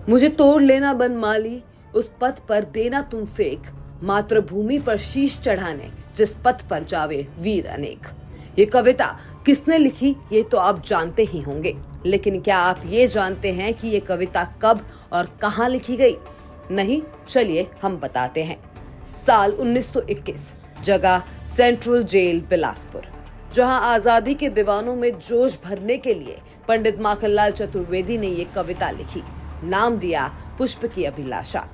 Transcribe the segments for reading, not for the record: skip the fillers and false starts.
मुझे तोड़ लेना बनमाली, उस पथ पर देना तुम फेंक, मातृभूमि पर शीश चढ़ाने जिस पथ पर जावे वीर अनेक। ये कविता किसने लिखी ये तो आप जानते ही होंगे, लेकिन क्या आप ये जानते हैं कि ये कविता कब और कहां लिखी गई? नहीं, चलिए हम बताते हैं। साल 1921, जगह सेंट्रल जेल बिलासपुर, जहां आजादी के दीवानों में जोश भरने के लिए पंडित माखनलाल चतुर्वेदी ने ये कविता लिखी। नाम दिया पुष्प की अभिलाषा।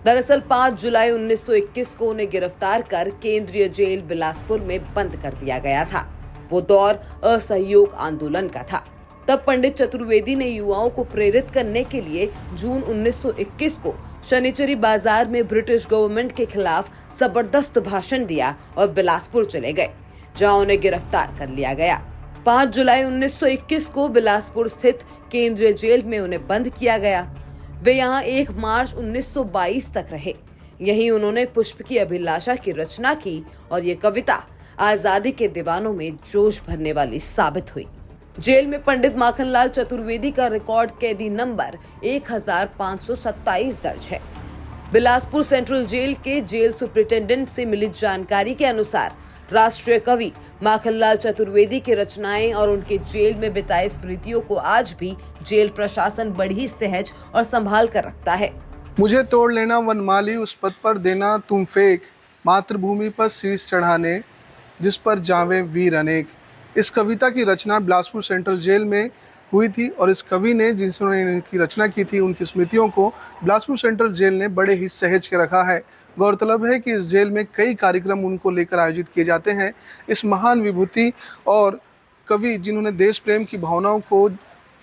दरअसल 5 जुलाई 1921 को उन्हें गिरफ्तार कर केंद्रीय जेल बिलासपुर में बंद कर दिया गया था। वो दौर असहयोग आंदोलन का था। तब पंडित चतुर्वेदी ने युवाओं को प्रेरित करने के लिए जून 1921 को शनिचरी बाजार में ब्रिटिश गवर्नमेंट के खिलाफ जबरदस्त भाषण दिया और बिलासपुर चले गए, जहां उन्हें गिरफ्तार कर लिया गया। 5 जुलाई 1921 को बिलासपुर स्थित केंद्रीय जेल में उन्हें बंद किया गया। वे यहां 1 मार्च 1922 तक रहे। यहीं उन्होंने पुष्प की अभिलाषा की रचना की और ये कविता आजादी के दीवानों में जोश भरने वाली साबित हुई। जेल में पंडित माखनलाल चतुर्वेदी का रिकॉर्ड कैदी नंबर 1527 दर्ज है। बिलासपुर सेंट्रल जेल के जेल सुपरिटेंडेंट से मिली जानकारी के अनुसार राष्ट्रीय कवि माखनलाल चतुर्वेदी की रचनाएं और उनके जेल में बिताए स्मृतियों को आज भी जेल प्रशासन बड़ी सहज और संभाल कर रखता है। मुझे तोड़ लेना वनमाली, उस पथ पर देना तुम फेंक, मातृभूमि पर शीश चढ़ाने जिस पर जावे वीर अनेक। इस कविता की रचना बिलासपुर सेंट्रल जेल में हुई थी और इस कवि ने जिन्होंने इनकी रचना की थी उनकी स्मृतियों को बिलासपुर सेंट्रल जेल ने बड़े ही सहेज के रखा है। गौरतलब है कि इस जेल में कई कार्यक्रम उनको लेकर आयोजित किए जाते हैं। इस महान विभूति और कवि जिन्होंने देश प्रेम की भावनाओं को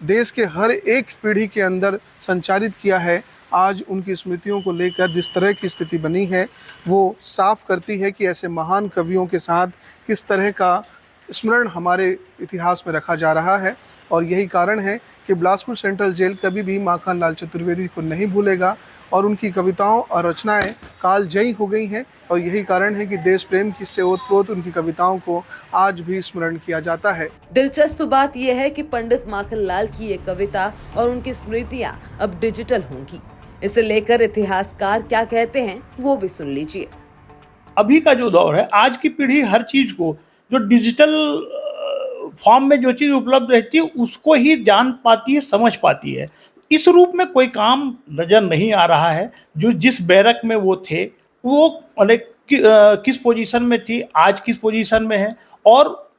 देश के हर एक पीढ़ी के अंदर संचारित किया है, आज उनकी स्मृतियों को लेकर जिस तरह की स्थिति बनी है वो साफ करती है कि ऐसे महान कवियों के साथ किस तरह का स्मरण हमारे इतिहास में रखा जा रहा है। और यही कारण है कि बिलासपुर सेंट्रल जेल कभी भी माखनलाल चतुर्वेदी को नहीं भूलेगा और उनकी कविताओं और रचनाएं कालजयी हो गई हैं। और यही कारण है कि देश प्रेम की से ओतप्रोत उनकी कविताओं को आज भी स्मरण किया जाता है। दिलचस्प बात यह है कि पंडित माखनलाल की ये कविता और उनकी स्मृतियां अब डिजिटल होंगी। इसे लेकर इतिहासकार क्या कहते हैं वो भी सुन लीजिए। अभी का जो दौर है, आज की पीढ़ी हर चीज को जो डिजिटल फॉर्म में जो चीज उपलब्ध रहती है उसको ही जान पाती है, समझ पाती है। इस रूप में कोई काम नजर नहीं आ रहा है। जो जिस बैरक में वो थे वो किस पोजीशन में थी, आज किस पोजीशन में है, और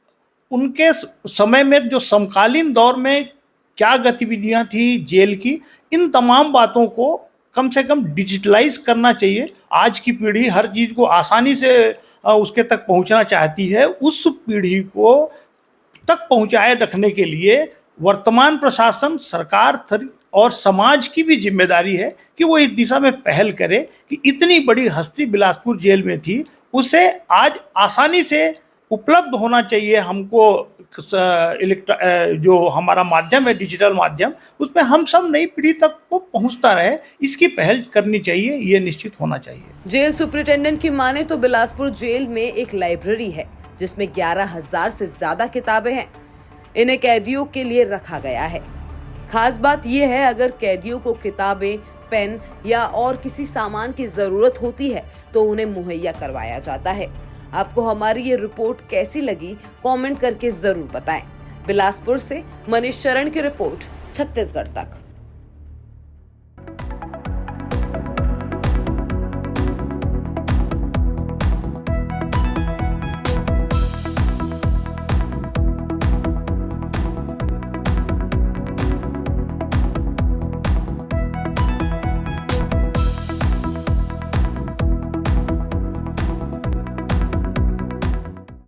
उनके समय में जो समकालीन दौर में क्या गतिविधियां थी जेल की, इन तमाम बातों को कम से कम डिजिटलाइज करना चाहिए। आज की पीढ़ी हर चीज़ को आसानी से उसके तक पहुंचना चाहती है। उस पीढ़ी को तक पहुंचाए रखने के लिए वर्तमान प्रशासन, सरकार और समाज की भी जिम्मेदारी है कि वो इस दिशा में पहल करे कि इतनी बड़ी हस्ती बिलासपुर जेल में थी, उसे आज आसानी से उपलब्ध होना चाहिए। हमको जो हमारा माध्यम है, डिजिटल माध्यम, उसमें हम सब नई पीढ़ी तक को पहुंचता रहे, इसकी पहल करनी चाहिए, ये निश्चित होना चाहिए। जेल सुपरिटेंडेंट की माने तो बिलासपुर जेल में एक लाइब्रेरी है जिसमें 11,000 से ज्यादा किताबें हैं। इन्हें कैदियों के लिए रखा गया है। खास बात यह है, अगर कैदियों को किताबें, पेन या और किसी सामान की जरूरत होती है तो उन्हें मुहैया करवाया जाता है। आपको हमारी ये रिपोर्ट कैसी लगी कमेंट करके जरूर बताएं। बिलासपुर से मनीष शरण की रिपोर्ट, छत्तीसगढ़ तक।